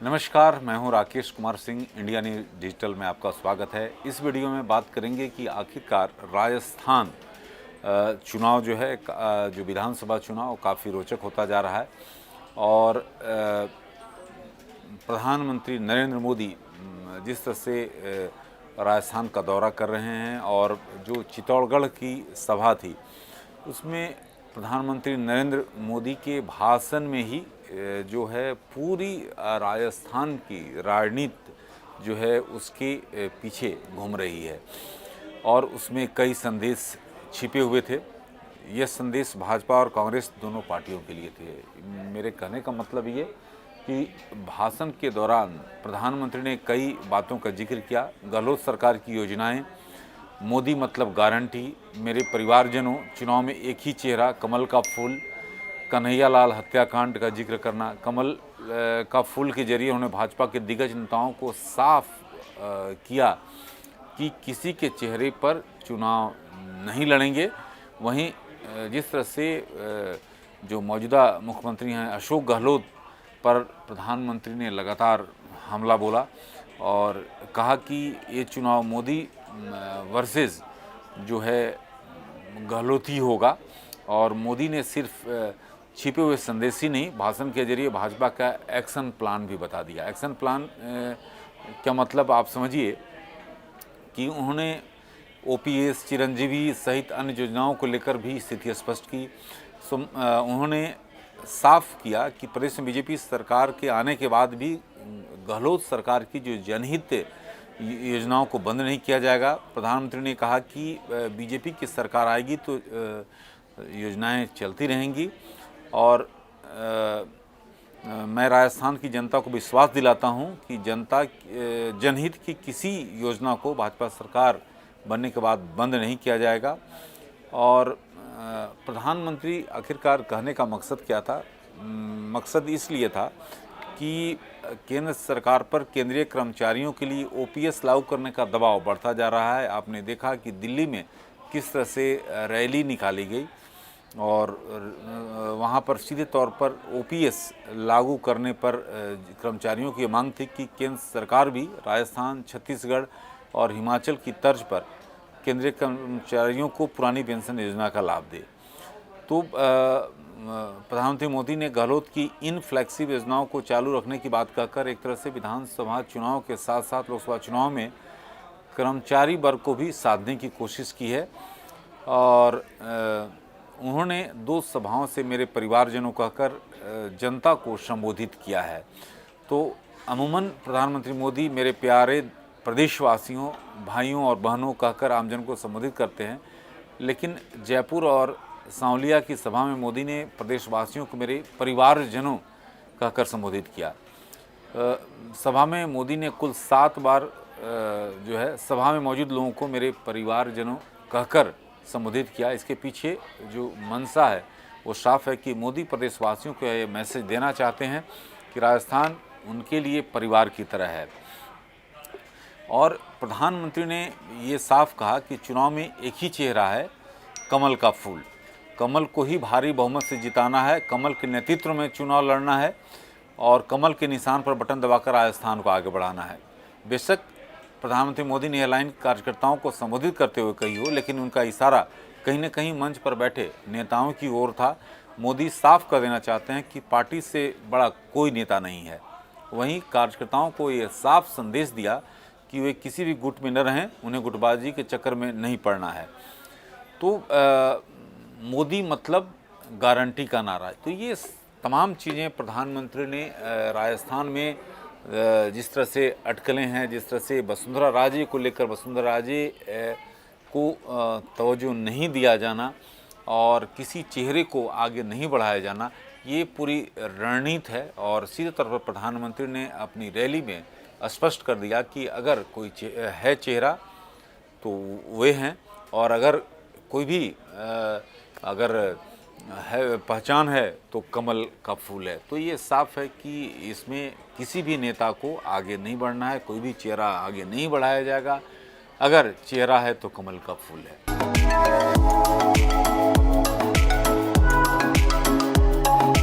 नमस्कार, मैं हूं Rakesh Kumar Singh. India news digital में आपका स्वागत है। इस वीडियो में बात करेंगे कि आखिरकार राजस्थान चुनाव जो है, जो विधानसभा चुनाव काफ़ी रोचक होता जा रहा है और प्रधानमंत्री नरेंद्र मोदी जिस तरह से राजस्थान का दौरा कर रहे हैं और जो चित्तौड़गढ़ की सभा थी उसमें प्रधानमंत्री नरेंद्र मोदी के भाषण में ही जो है पूरी राजस्थान की राजनीति जो है उसके पीछे घूम रही है और उसमें कई संदेश छिपे हुए थे। ये संदेश भाजपा और कांग्रेस दोनों पार्टियों के लिए थे। मेरे कहने का मतलब ये कि भाषण के दौरान प्रधानमंत्री ने कई बातों का जिक्र किया। गहलोत सरकार की योजनाएं, मोदी मतलब गारंटी, मेरे परिवारजनों, चुनाव में एक ही चेहरा, कमल का फूल, कन्हैया लाल हत्याकांड का जिक्र करना। कमल का फूल के जरिए उन्होंने भाजपा के दिग्गज नेताओं को साफ किया कि किसी के चेहरे पर चुनाव नहीं लड़ेंगे। वहीं जिस तरह से जो मौजूदा मुख्यमंत्री हैं अशोक गहलोत पर प्रधानमंत्री ने लगातार हमला बोला और कहा कि ये चुनाव मोदी वर्सेस जो है गहलोत ही होगा। और मोदी ने सिर्फ छिपे हुए संदेश ही नहीं, भाषण के जरिए भाजपा का एक्शन प्लान भी बता दिया। एक्शन प्लान क्या मतलब आप समझिए कि उन्होंने ओपीएस, चिरंजीवी सहित अन्य योजनाओं को लेकर भी स्थिति स्पष्ट की। उन्होंने साफ किया कि प्रदेश में बीजेपी सरकार के आने के बाद भी गहलोत सरकार की जो जनहित योजनाओं को बंद नहीं किया जाएगा। प्रधानमंत्री ने कहा कि बीजेपी की सरकार आएगी तो योजनाएं चलती रहेंगी और मैं राजस्थान की जनता को विश्वास दिलाता हूं कि जनता जनहित की किसी योजना को भाजपा सरकार बनने के बाद बंद नहीं किया जाएगा। और प्रधानमंत्री आखिरकार कहने का मकसद क्या था? मकसद इसलिए था कि केंद्र सरकार पर केंद्रीय कर्मचारियों के लिए ओपीएस लागू करने का दबाव बढ़ता जा रहा है। आपने देखा कि दिल्ली में किस तरह से रैली निकाली गई और वहाँ पर सीधे तौर पर ओपीएस लागू करने पर कर्मचारियों की मांग थी कि केंद्र सरकार भी राजस्थान, छत्तीसगढ़ और हिमाचल की तर्ज पर केंद्रीय कर्मचारियों को पुरानी पेंशन योजना का लाभ दे। तो प्रधानमंत्री मोदी ने गहलोत की इन फ्लैगशिप योजनाओं को चालू रखने की बात कहकर एक तरह से विधानसभा चुनाव के साथ साथ लोकसभा चुनाव में कर्मचारी वर्ग को भी साधने की कोशिश की है। और उन्होंने दो सभाओं से मेरे परिवारजनों कहकर जनता को संबोधित किया है। तो अमूमन प्रधानमंत्री मोदी मेरे प्यारे प्रदेशवासियों, भाइयों और बहनों कहकर आमजन को संबोधित करते हैं, लेकिन जयपुर और सांवलिया की सभा में मोदी ने प्रदेशवासियों को मेरे परिवारजनों कहकर संबोधित किया। सभा में मोदी ने कुल 7 बार जो है सभा में मौजूद लोगों को मेरे परिवारजनों कहकर संबोधित किया। इसके पीछे जो मंशा है वो साफ है कि मोदी प्रदेशवासियों को ये मैसेज देना चाहते हैं कि राजस्थान उनके लिए परिवार की तरह है। और प्रधानमंत्री ने ये साफ कहा कि चुनाव में एक ही चेहरा है, कमल का फूल। कमल को ही भारी बहुमत से जिताना है, कमल के नेतृत्व में चुनाव लड़ना है और कमल के निशान पर बटन दबाकर राजस्थान को आगे बढ़ाना है। बेशक प्रधानमंत्री मोदी ने यह लाइन कार्यकर्ताओं को संबोधित करते हुए कही हो, लेकिन उनका इशारा कहीं न कहीं मंच पर बैठे नेताओं की ओर था। मोदी साफ कर देना चाहते हैं कि पार्टी से बड़ा कोई नेता नहीं है। वहीं कार्यकर्ताओं को ये साफ संदेश दिया कि वे किसी भी गुट में न रहें, उन्हें गुटबाजी के चक्कर में नहीं पड़ना है। तो मोदी मतलब गारंटी का नारा है। तो ये तमाम चीज़ें प्रधानमंत्री ने राजस्थान में जिस तरह से अटकलें हैं, जिस तरह से वसुंधरा राजे को लेकर वसुंधरा राजे को तवज्जो नहीं दिया जाना और किसी चेहरे को आगे नहीं बढ़ाया जाना, ये पूरी रणनीति है। और सीधे तौर पर प्रधानमंत्री ने अपनी रैली में स्पष्ट कर दिया कि अगर कोई है चेहरा तो वे हैं और अगर कोई भी अगर है पहचान है तो कमल का फूल है। तो ये साफ है कि इसमें किसी भी नेता को आगे नहीं बढ़ना है, कोई भी चेहरा आगे नहीं बढ़ाया जाएगा। अगर चेहरा है तो कमल का फूल है।